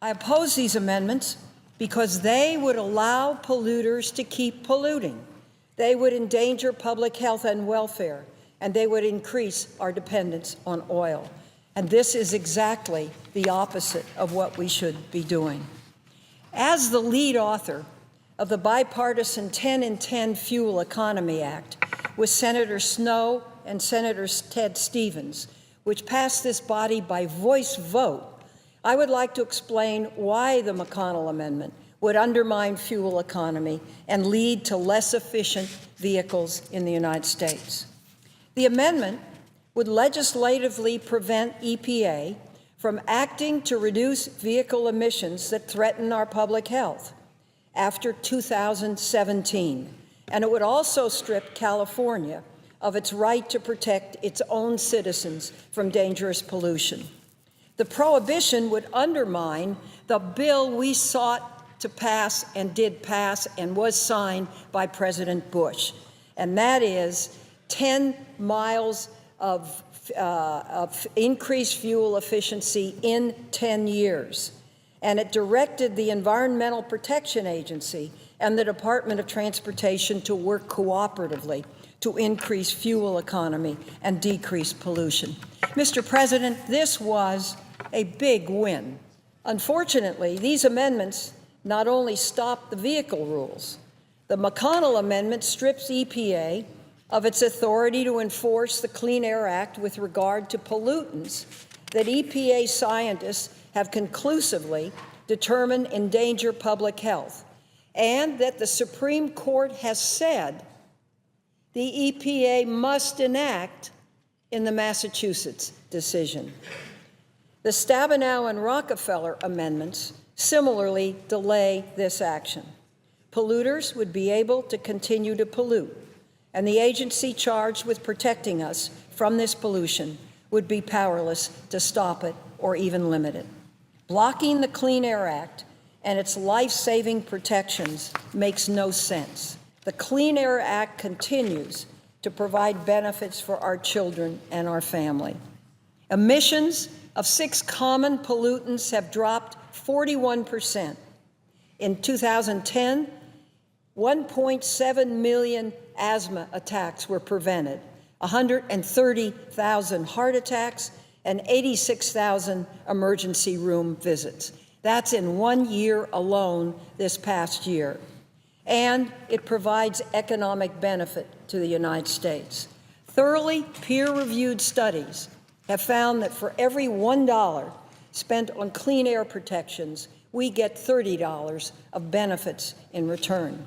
I oppose these amendments because they would allow polluters to keep polluting. They would endanger public health and welfare, and they would increase our dependence on oil. And this is exactly the opposite of what we should be doing. As the lead author of the bipartisan 10 in 10 Fuel Economy Act with Senator Snowe and Senator Ted Stevens, which passed this body by voice vote, I would like to explain why the McConnell amendment would undermine fuel economy and lead to less efficient vehicles in the United States. The amendment would legislatively prevent EPA from acting to reduce vehicle emissions that threaten our public health after 2017, and it would also strip California of its right to protect its own citizens from dangerous pollution. The prohibition would undermine the bill we sought to pass and did pass and was signed by President Bush, and that is 10 miles of increased fuel efficiency in 10 years. And it directed the Environmental Protection Agency and the Department of Transportation to work cooperatively to increase fuel economy and decrease pollution. Mr. President, this was a big win. Unfortunately, these amendments not only stop the vehicle rules, the McConnell amendment strips EPA of its authority to enforce the Clean Air Act with regard to pollutants that EPA scientists have conclusively determined endanger public health, and that the Supreme Court has said the EPA must enact in the Massachusetts decision. The Stabenow and Rockefeller amendments similarly delay this action. Polluters would be able to continue to pollute, and the agency charged with protecting us from this pollution would be powerless to stop it or even limit it. Blocking the Clean Air Act and its life-saving protections makes no sense. The Clean Air Act continues to provide benefits for our children and our family. Emissions of 6 common pollutants have dropped 41%. In 2010, 1.7 million asthma attacks were prevented, 130,000 heart attacks, and 86,000 emergency room visits. That's in 1 year alone this past year. And it provides economic benefit to the United States. Thoroughly peer-reviewed studies have found that for every $1 spent on clean air protections, we get $30 of benefits in return.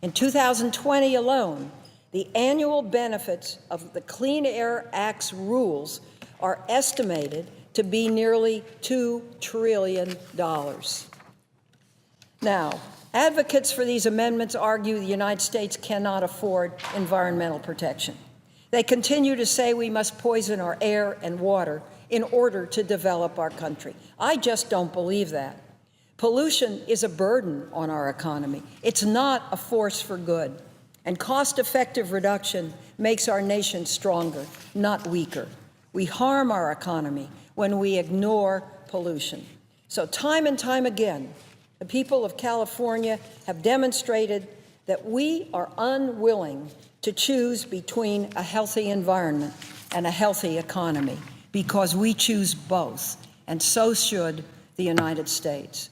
In 2020 alone, the annual benefits of the Clean Air Act's rules are estimated to be nearly $2 trillion. Now, advocates for these amendments argue the United States cannot afford environmental protection. They continue to say we must poison our air and water in order to develop our country. I just don't believe that. Pollution is a burden on our economy. It's not a force for good. And cost-effective reduction makes our nation stronger, not weaker. We harm our economy when we ignore pollution. So time and time again, the people of California have demonstrated that we are unwilling to choose between a healthy environment and a healthy economy, because we choose both, and so should the United States.